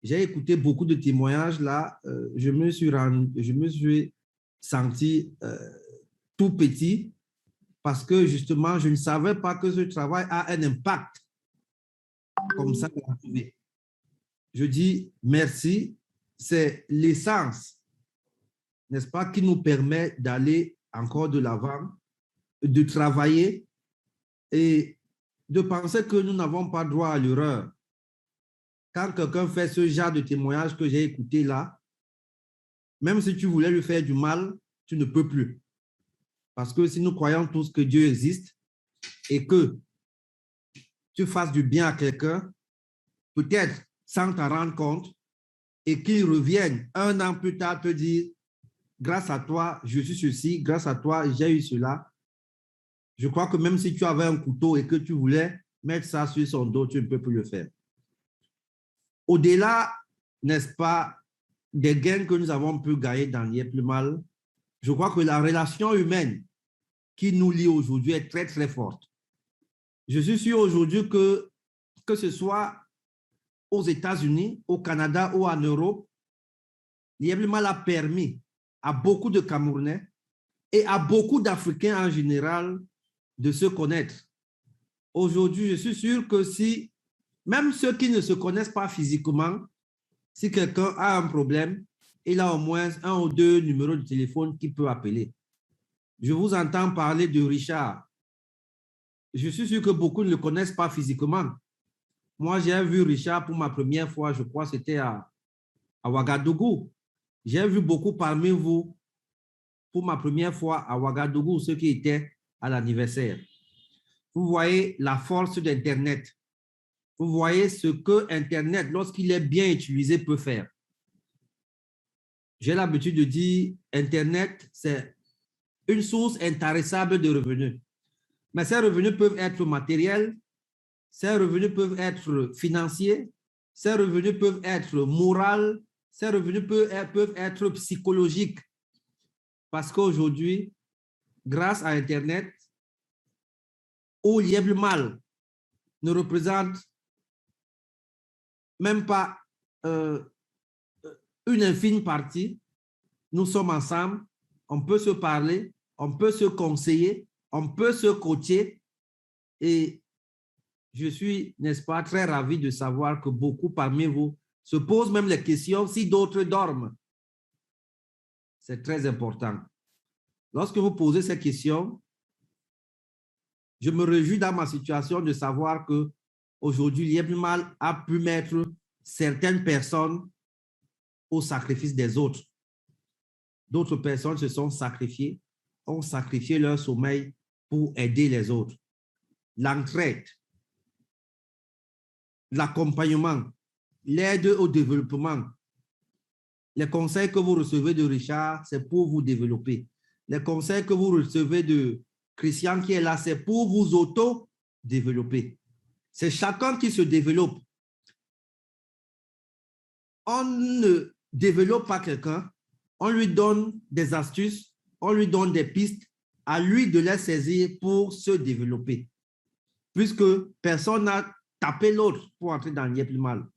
j'ai écouté beaucoup de témoignages là. Je me suis senti tout petit parce que justement, je ne savais pas que ce travail a un impact comme ça. Je dis merci, c'est l'essence, n'est-ce pas, qui nous permet d'aller encore de l'avant, de travailler et de penser que nous n'avons pas droit à l'erreur. Quand quelqu'un fait ce genre de témoignage que j'ai écouté là, même si tu voulais lui faire du mal, tu ne peux plus. Parce que si nous croyons tous que Dieu existe et que tu fasses du bien à quelqu'un, peut-être sans t'en rendre compte, et qu'il revienne un an plus tard te dire, grâce à toi, je suis ceci, grâce à toi, j'ai eu cela. Je crois que même si tu avais un couteau et que tu voulais mettre ça sur son dos, tu ne peux plus le faire. Au-delà, n'est-ce pas, des gains que nous avons pu gagner dans N'y est plus mal, je crois que la relation humaine qui nous lie aujourd'hui est très, très forte. Je suis sûr aujourd'hui que ce soit aux États-Unis, au Canada ou en Europe, N'y est plus mal a permis à beaucoup de Camerounais et à beaucoup d'Africains en général de se connaître. Aujourd'hui, je suis sûr que si, même ceux qui ne se connaissent pas physiquement, si quelqu'un a un problème, il a au moins un ou deux numéros de téléphone qu'il peut appeler. Je vous entends parler de Richard. Je suis sûr que beaucoup ne le connaissent pas physiquement. Moi, j'ai vu Richard pour ma première fois, je crois que c'était à Ouagadougou. J'ai vu beaucoup parmi vous pour ma première fois à Ouagadougou, ceux qui étaient à l'anniversaire. Vous voyez la force d'Internet. Vous voyez ce que Internet, lorsqu'il est bien utilisé, peut faire. J'ai l'habitude de dire, Internet, c'est une source intarissable de revenus. Mais ces revenus peuvent être matériels, ces revenus peuvent être financiers, ces revenus peuvent être moraux, ces revenus peuvent être psychologiques. Parce qu'aujourd'hui, grâce à Internet, où N'y est plus mal ne représente même pas une infime partie, nous sommes ensemble, on peut se parler, on peut se conseiller, on peut se coacher et je suis, n'est-ce pas, très ravi de savoir que beaucoup parmi vous se posent même les questions si d'autres dorment. C'est très important. Lorsque vous posez ces questions, je me réjouis dans ma situation de savoir que aujourd'hui, N'y est plus mal a pu mettre certaines personnes au sacrifice des autres. D'autres personnes se sont sacrifiées, ont sacrifié leur sommeil pour aider les autres. L'entraide, l'accompagnement, l'aide au développement. Les conseils que vous recevez de Richard, c'est pour vous développer. Les conseils que vous recevez de Christian qui est là, c'est pour vous auto-développer. C'est chacun qui se développe. On ne développe pas quelqu'un, on lui donne des astuces, on lui donne des pistes, à lui de les saisir pour se développer. Puisque personne n'a tapé l'autre pour entrer dans N'y est plus mal.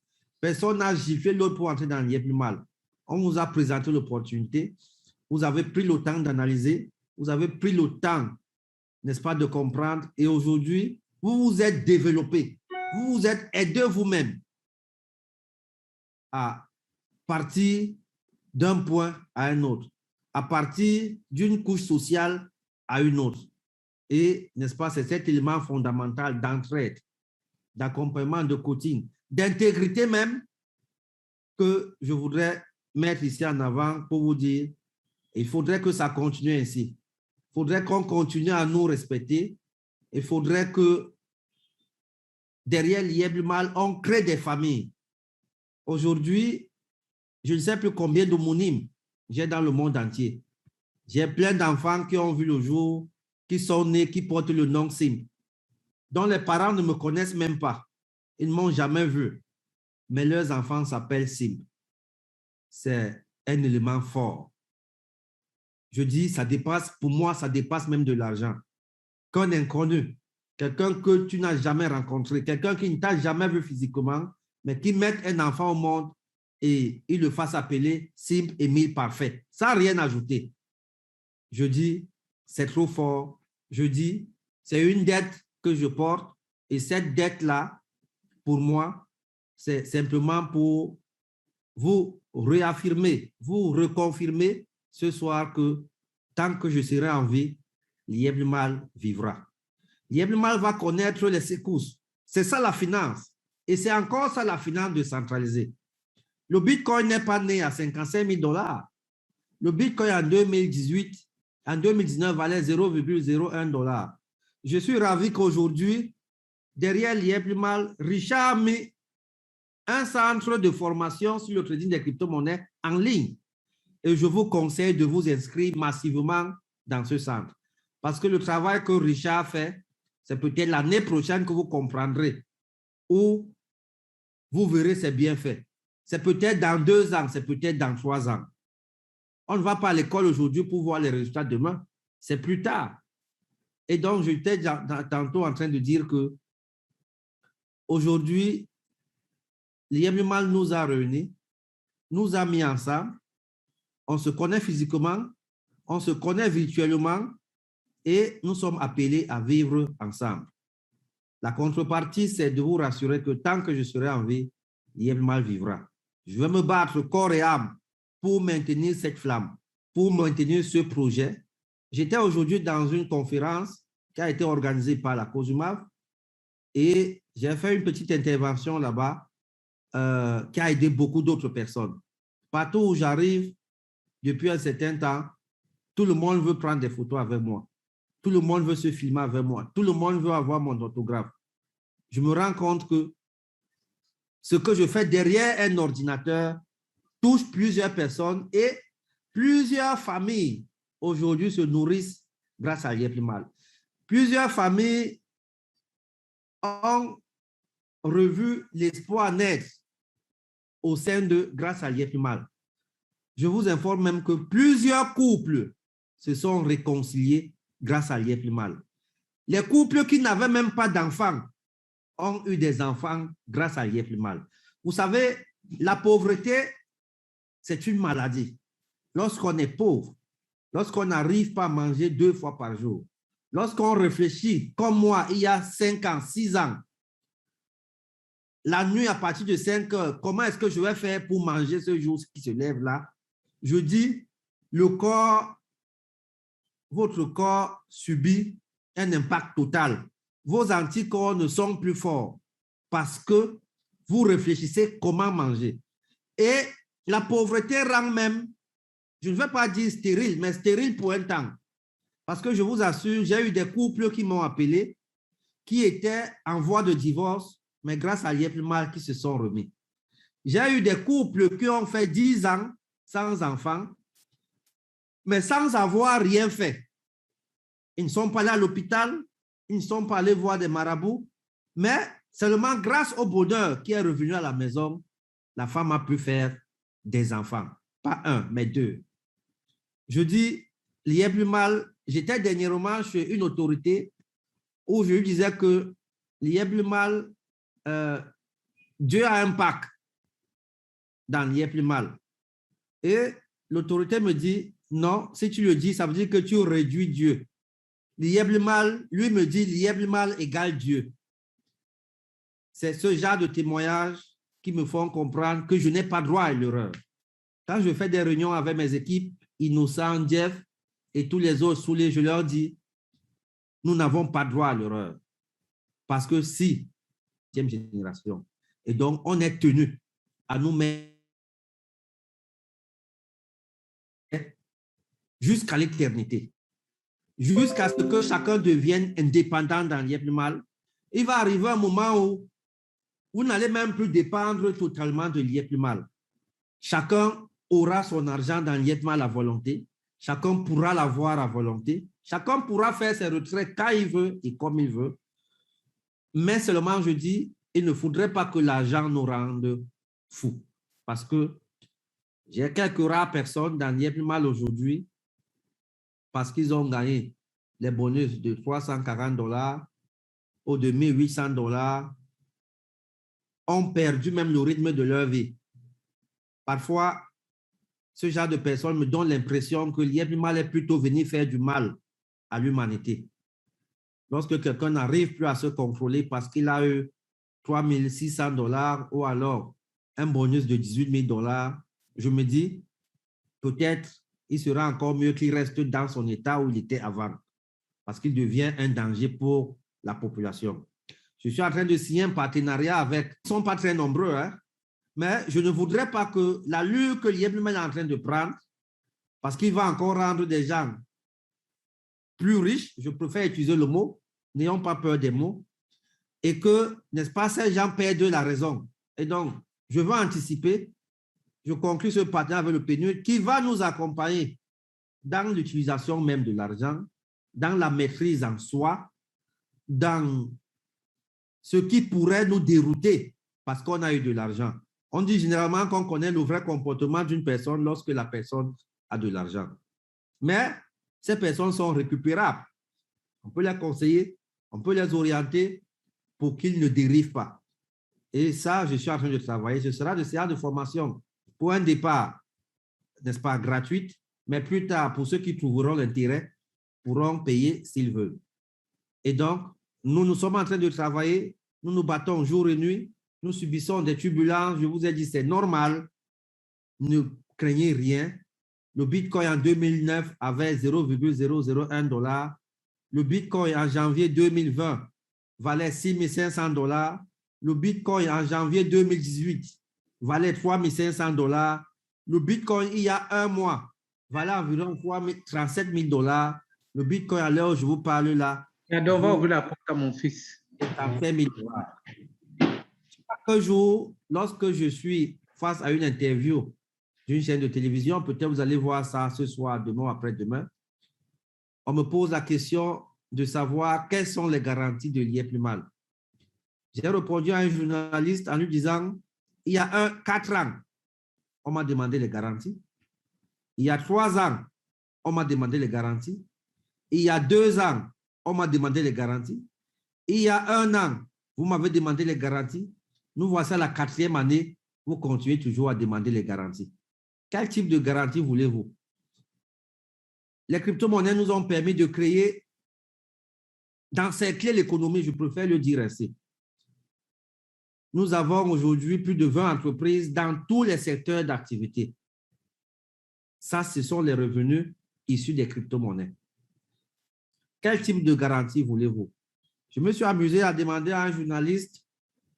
Personne n'a giflé l'autre pour entrer dans N'y est plus mal. On vous a présenté l'opportunité, vous avez pris le temps d'analyser, vous avez pris le temps, n'est-ce pas, de comprendre. Et aujourd'hui, vous vous êtes développé, vous vous êtes aidé vous-même à partir d'un point à un autre, à partir d'une couche sociale à une autre. Et, n'est-ce pas, c'est cet élément fondamental d'entraide, d'accompagnement, de coaching, d'intégrité même que je voudrais mettre ici en avant pour vous dire, il faudrait que ça continue ainsi. Il faudrait qu'on continue à nous respecter. Il faudrait que derrière N'y est plus mal, on crée des familles. Aujourd'hui, je ne sais plus combien d'homonymes j'ai dans le monde entier. J'ai plein d'enfants qui ont vu le jour, qui sont nés, qui portent le nom Sim, dont les parents ne me connaissent même pas. Ils ne m'ont jamais vu. Mais leurs enfants s'appellent Sim. C'est un élément fort. Je dis, ça dépasse, pour moi, ça dépasse même de l'argent. Qu'un inconnu, quelqu'un que tu n'as jamais rencontré, quelqu'un qui ne t'a jamais vu physiquement, mais qui met un enfant au monde, et il le fasse appeler simple Émile parfait, sans rien ajouter. Je dis, c'est trop fort. Je dis, c'est une dette que je porte et cette dette-là, pour moi, c'est simplement pour vous réaffirmer, vous reconfirmer ce soir que tant que je serai en vie, Lièvre Mal vivra. Lièvre Mal va connaître les secousses. C'est ça la finance. Et c'est encore ça la finance décentralisée. Le Bitcoin n'est pas né à 55 000 $. Le Bitcoin en 2018, en 2019 valait 0,01 $. Je suis ravi qu'aujourd'hui, derrière Lièvre Mal, Richard a mis un centre de formation sur le trading des crypto-monnaies en ligne. Et je vous conseille de vous inscrire massivement dans ce centre. Parce que le travail que Richard fait, c'est peut-être l'année prochaine que vous comprendrez, ou vous verrez ses bienfaits. C'est peut-être dans 2 ans, c'est peut-être dans 3 ans. On ne va pas à l'école aujourd'hui pour voir les résultats demain. C'est plus tard. Et donc, j'étais tantôt en train de dire que aujourd'hui, Lièvre Mal nous a réunis, nous a mis ensemble, on se connaît physiquement, on se connaît virtuellement et nous sommes appelés à vivre ensemble. La contrepartie, c'est de vous rassurer que tant que je serai en vie, Lièvre Mal vivra. Je vais me battre corps et âme pour maintenir cette flamme, pour maintenir ce projet. J'étais aujourd'hui dans une conférence qui a été organisée par la COSUMAV et j'ai fait une petite intervention là-bas qui a aidé beaucoup d'autres personnes. Partout où j'arrive, depuis un certain temps, tout le monde veut prendre des photos avec moi. Tout le monde veut se filmer avec moi. Tout le monde veut avoir mon autographe. Je me rends compte que ce que je fais derrière un ordinateur touche plusieurs personnes et plusieurs familles aujourd'hui se nourrissent grâce à Lièvre Mal. Plusieurs familles ont revu l'espoir naître au sein de grâce à Lièvre Mal. Je vous informe même que plusieurs couples se sont réconciliés grâce à Lièvre Mal. Les couples qui n'avaient même pas d'enfants ont eu des enfants grâce à Lièvre Mal. Vous savez, la pauvreté, c'est une maladie. Lorsqu'on est pauvre, lorsqu'on n'arrive pas à manger 2 fois par jour, lorsqu'on réfléchit, comme moi, il y a 5 ans, 6 ans, la nuit à partir de 5 heures, comment est-ce que je vais faire pour manger ce jour qui se lève là? Je dis, le corps, votre corps subit un impact total. Vos anticorps ne sont plus forts parce que vous réfléchissez comment manger. Et la pauvreté rend même, je ne vais pas dire stérile, mais stérile pour un temps. Parce que je vous assure, j'ai eu des couples qui m'ont appelé, qui étaient en voie de divorce, mais grâce à Lièvre Mal qui se sont remis. J'ai eu des couples qui ont fait 10 ans sans enfants, mais sans avoir rien fait. Ils ne sont pas allés à l'hôpital, ils ne sont pas allés voir des marabouts, mais seulement grâce au bonheur qui est revenu à la maison, la femme a pu faire des enfants. Pas 1, mais 2. Je dis, Lièvre Mal, j'étais dernièrement chez une autorité où je lui disais que Lièvre Mal, Dieu a un pack dans Lièvre Mal. Et l'autorité me dit, non, si tu le dis, ça veut dire que tu réduis Dieu. Lièvre Mal, lui me dit, Lièvre Mal égale Dieu. C'est ce genre de témoignages qui me font comprendre que je n'ai pas droit à l'erreur. Quand je fais des réunions avec mes équipes, Innocent, Jeff et tous les autres soulés, je leur dis, nous n'avons pas droit à l'erreur. Parce que si, 10e génération, et donc on est tenu à nous mettre jusqu'à l'éternité, jusqu'à ce que chacun devienne indépendant dans Lièvre Mal. Il va arriver un moment où vous n'allez même plus dépendre totalement de Lièvre Mal. Chacun aura son argent dans Lièvre Mal à volonté. Chacun pourra l'avoir à volonté. Chacun pourra faire ses retraites quand il veut et comme il veut. Mais seulement, je dis, il ne faudrait pas que l'argent nous rende fous. Parce que j'ai quelques rares personnes dans Lièvre Mal aujourd'hui parce qu'ils ont gagné les bonus de 340 $ ou de 1800 $, ont perdu même le rythme de leur vie. Parfois, ce genre de personnes me donnent l'impression que l'IEP-MAL est plutôt venu faire du mal à l'humanité. Lorsque quelqu'un n'arrive plus à se contrôler parce qu'il a eu 3 600 $ ou alors un bonus de 18 000 $, je me dis, peut-être il sera encore mieux qu'il reste dans son état où il était avant, parce qu'il devient un danger pour la population. Je suis en train de signer un partenariat avec, ils ne sont pas très nombreux, hein, mais je ne voudrais pas que l'allure que l'IEP-MAL est en train de prendre, parce qu'il va encore rendre des gens plus riches, je préfère utiliser le mot, n'ayons pas peur des mots, et que, n'est-ce pas, ces gens perdent la raison. Et donc, je veux anticiper, je conclue ce partenariat avec le PNUD qui va nous accompagner dans l'utilisation même de l'argent, dans la maîtrise en soi, dans ce qui pourrait nous dérouter parce qu'on a eu de l'argent. On dit généralement qu'on connaît le vrai comportement d'une personne lorsque la personne a de l'argent. Mais ces personnes sont récupérables. On peut les conseiller, on peut les orienter pour qu'ils ne dérivent pas. Et ça, je suis en train de travailler. Ce sera des séances de formation pour un départ, n'est-ce pas, gratuite, mais plus tard, pour ceux qui trouveront l'intérêt, pourront payer s'ils veulent. Et donc, nous sommes en train de travailler, nous nous battons jour et nuit, nous subissons des turbulences, je vous ai dit, c'est normal, ne craignez rien. Le Bitcoin en 2009 avait 0,001 $. Le Bitcoin en janvier 2020 valait 6 500 $. Le Bitcoin en janvier 2018 valait 3 500 $. Le Bitcoin, il y a un mois, valait environ 37 000 $. Le Bitcoin, à l'heure où je vous parle là, on va ouvrir la porte à mon fils. Ça fait 1000 $. Chaque jour, lorsque je suis face à une interview d'une chaîne de télévision, peut-être vous allez voir ça ce soir, demain, après-demain, on me pose la question de savoir quelles sont les garanties de l'IEP-MAL. J'ai répondu à un journaliste en lui disant, il y a 4 ans, on m'a demandé les garanties. Il y a 3 ans, on m'a demandé les garanties. Il y a 2 ans, on m'a demandé les garanties. Il y a 1 an, vous m'avez demandé les garanties. Nous voici à la 4e année, vous continuez toujours à demander les garanties. Quel type de garantie voulez-vous? Les crypto-monnaies nous ont permis de créer, d'encercler l'économie, je préfère le dire ainsi. Nous avons aujourd'hui plus de 20 entreprises dans tous les secteurs d'activité. Ça, ce sont les revenus issus des crypto-monnaies. Quel type de garantie voulez-vous? Je me suis amusé à demander à un journaliste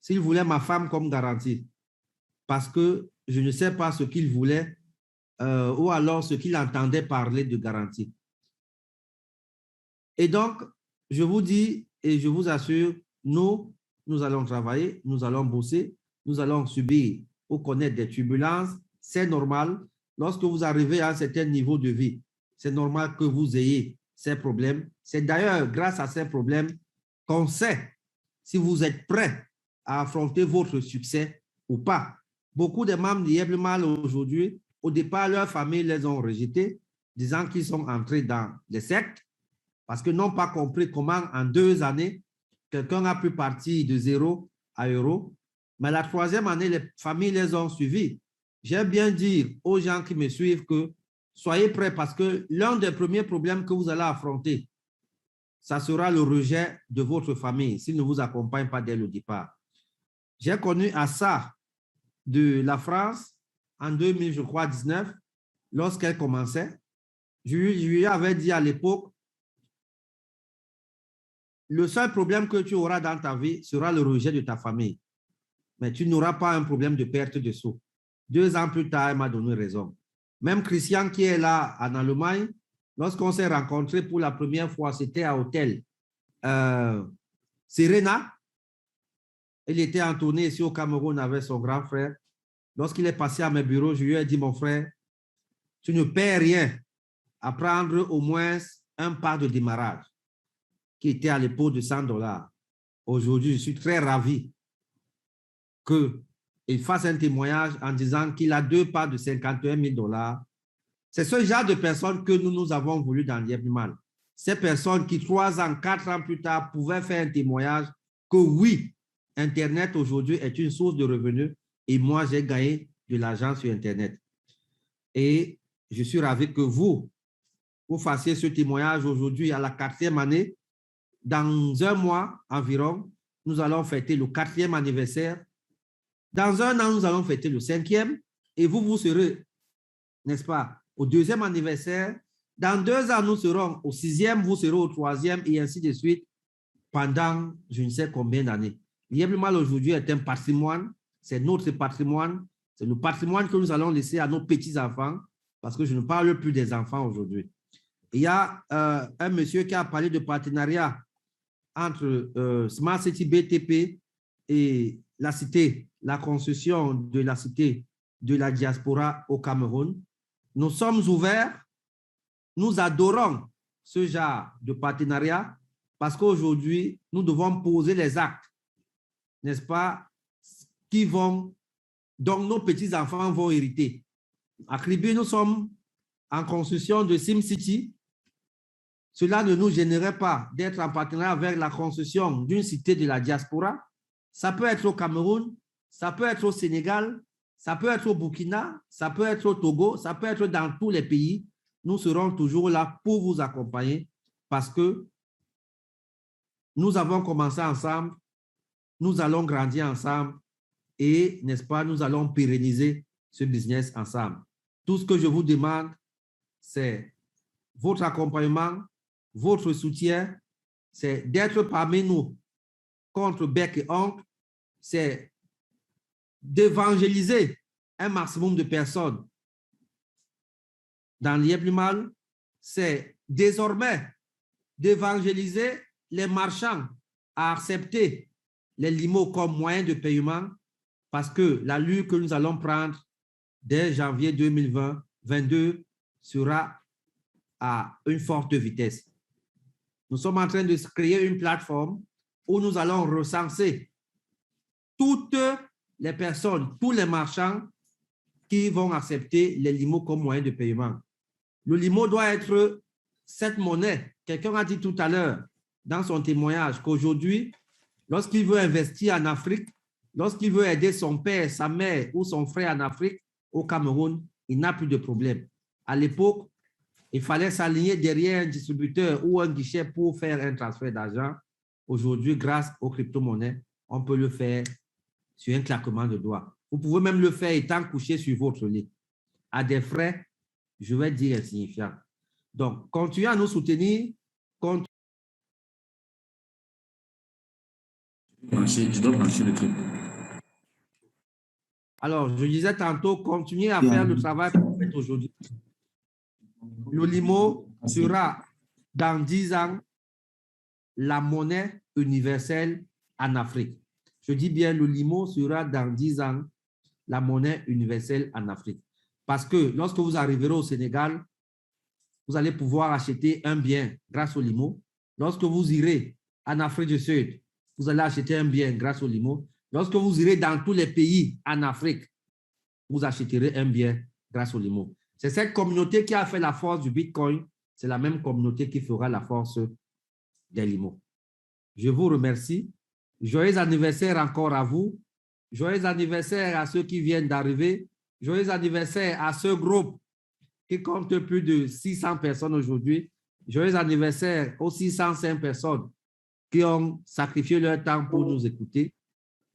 s'il voulait ma femme comme garantie, parce que je ne sais pas ce qu'il voulait ou alors ce qu'il entendait parler de garantie. Et donc, je vous dis et je vous assure, nous allons travailler, nous allons bosser, nous allons subir ou connaître des turbulences. C'est normal. Lorsque vous arrivez à un certain niveau de vie, c'est normal que vous ayez ces problèmes. C'est d'ailleurs grâce à ces problèmes qu'on sait si vous êtes prêt à affronter votre succès ou pas. Beaucoup de membres d'IEP-MAL aujourd'hui, au départ, leurs familles les ont rejetés, disant qu'ils sont entrés dans les sectes parce qu'ils n'ont pas compris comment en 2 années, quelqu'un a pu partir de 0 à euro. Mais la 3e année, les familles les ont suivis. J'aime bien dire aux gens qui me suivent que soyez prêts parce que l'un des premiers problèmes que vous allez affronter, ça sera le rejet de votre famille s'ils ne vous accompagnent pas dès le départ. J'ai connu Assa de la France en 2000, je crois, 19, lorsqu'elle commençait. Je lui avais dit à l'époque, le seul problème que tu auras dans ta vie sera le rejet de ta famille. Mais tu n'auras pas un problème de perte de sous. 2 ans plus tard, elle m'a donné raison. Même Christian qui est là en Allemagne, lorsqu'on s'est rencontrés pour la première fois, c'était à l'hôtel Serena. Il était en tournée ici au Cameroun avec son grand frère. Lorsqu'il est passé à mes bureaux, je lui ai dit, mon frère, tu ne perds rien à prendre au moins un pas de démarrage qui était à l'époque de 100 $. Aujourd'hui, je suis très ravi qu'il fasse un témoignage en disant qu'il a 2 pas de 51 000 $. C'est ce genre de personnes que nous avons voulu dans l'IEP-MAL. Ces personnes qui 3 ans, 4 ans plus tard pouvaient faire un témoignage que oui, Internet aujourd'hui est une source de revenus et moi j'ai gagné de l'argent sur Internet. Et je suis ravi que vous fassiez ce témoignage aujourd'hui à la 4e année. Dans un mois environ, nous allons fêter le 4e anniversaire. Dans un an, nous allons fêter le 5e. Et vous serez, n'est-ce pas, au 2e anniversaire. Dans 2 ans, nous serons au 6e, vous serez au 3e et ainsi de suite pendant je ne sais combien d'années. L'Yeblumal aujourd'hui est un patrimoine, c'est notre patrimoine, c'est le patrimoine que nous allons laisser à nos petits-enfants parce que je ne parle plus des enfants aujourd'hui. Il y a un monsieur qui a parlé de partenariat entre Smart City BTP et la cité, la construction de la cité de la diaspora au Cameroun. Nous sommes ouverts, nous adorons ce genre de partenariat parce qu'aujourd'hui, nous devons poser les actes, n'est-ce pas, dont nos petits-enfants vont hériter. À Kribi, nous sommes en construction de SimCity. Cela ne nous gênerait pas d'être en partenariat avec la construction d'une cité de la diaspora. Ça peut être au Cameroun, ça peut être au Sénégal, ça peut être au Burkina, ça peut être au Togo, ça peut être dans tous les pays. Nous serons toujours là pour vous accompagner parce que nous avons commencé ensemble, nous allons grandir ensemble et, n'est-ce pas, nous allons pérenniser ce business ensemble. Tout ce que je vous demande, c'est votre accompagnement, votre soutien, c'est d'être parmi nous contre bec et oncle, c'est d'évangéliser un maximum de personnes dans l'Yeblumal, c'est désormais d'évangéliser les marchands à accepter les limos comme moyen de paiement parce que la lutte que nous allons prendre dès janvier 2022 sera à une forte vitesse. Nous sommes en train de créer une plateforme où nous allons recenser toutes les personnes, tous les marchands qui vont accepter les limos comme moyen de paiement. Le limo doit être cette monnaie. Quelqu'un a dit tout à l'heure dans son témoignage qu'aujourd'hui, lorsqu'il veut investir en Afrique, lorsqu'il veut aider son père, sa mère ou son frère en Afrique, au Cameroun, il n'a plus de problème. À l'époque, il fallait s'aligner derrière un distributeur ou un guichet pour faire un transfert d'argent. Aujourd'hui, grâce aux crypto-monnaies, on peut le faire sur un claquement de doigts. Vous pouvez même le faire étant couché sur votre lit, à des frais, je vais dire, insignifiants. Donc, continuez à nous soutenir. Je dois brancher le truc. Alors, je disais tantôt, continuez à faire le travail que vous faites aujourd'hui. Le limo sera, dans 10 ans, la monnaie universelle en Afrique. Je dis bien, le limo sera, dans 10 ans, la monnaie universelle en Afrique. Parce que lorsque vous arriverez au Sénégal, vous allez pouvoir acheter un bien grâce au limo. Lorsque vous irez en Afrique du Sud, vous allez acheter un bien grâce au limo. Lorsque vous irez dans tous les pays en Afrique, vous achèterez un bien grâce au limo. C'est cette communauté qui a fait la force du Bitcoin. C'est la même communauté qui fera la force des limos. Je vous remercie. Joyeux anniversaire encore à vous. Joyeux anniversaire à ceux qui viennent d'arriver. Joyeux anniversaire à ce groupe qui compte plus de 600 personnes aujourd'hui. Joyeux anniversaire aux 605 personnes qui ont sacrifié leur temps pour nous écouter.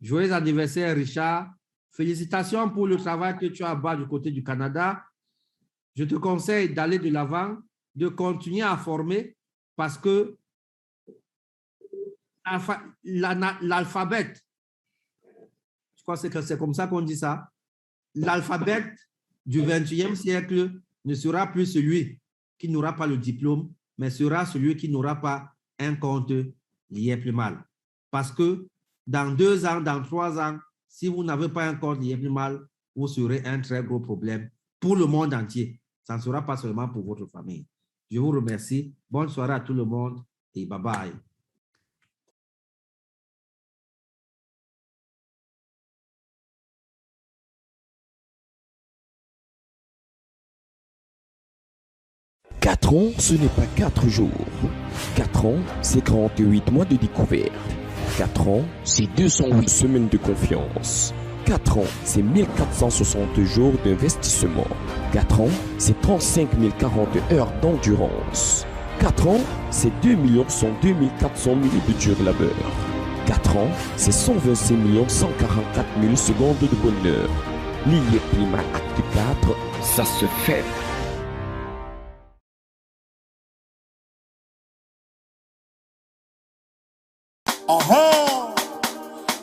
Joyeux anniversaire, Richard. Félicitations pour le travail que tu as bas du côté du Canada. Je te conseille d'aller de l'avant, de continuer à former parce que l'alphabet, je crois que c'est comme ça qu'on dit ça, l'alphabet du 21e siècle ne sera plus celui qui n'aura pas le diplôme, mais sera celui qui n'aura pas un compte lié plus mal. Parce que dans 2 ans, dans 3 ans, si vous n'avez pas un compte lié plus mal, vous serez un très gros problème pour le monde entier. Ça ne sera pas seulement pour votre famille. Je vous remercie. Bonne soirée à tout le monde et bye bye. Quatre ans, ce n'est pas 4 jours. 4 ans, c'est 48 mois de découverte. 4 ans, c'est 208 semaines de confiance. 4 ans, c'est 1460 jours d'investissement. 4 ans, c'est 35 040 heures d'endurance. 4 ans, c'est 2 102 400 minutes de dur labeur. 4 ans, c'est 126 144 000 secondes de bonheur. L'IEPLIMA Acte 4, ça se fait.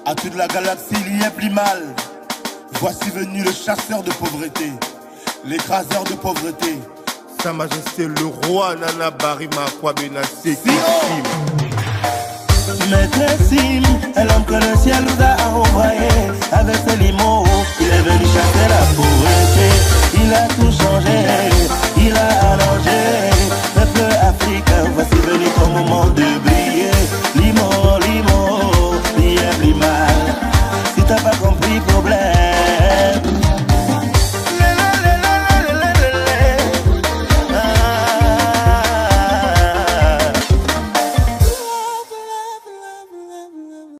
À toute la galaxie, il y a plus mal. Voici venu le chasseur de pauvreté, l'écraseur de pauvreté. Sa Majesté le roi Nana Barima Kwabenassi. Maître Sim est l'homme que le ciel nous a envoyé avec ses limons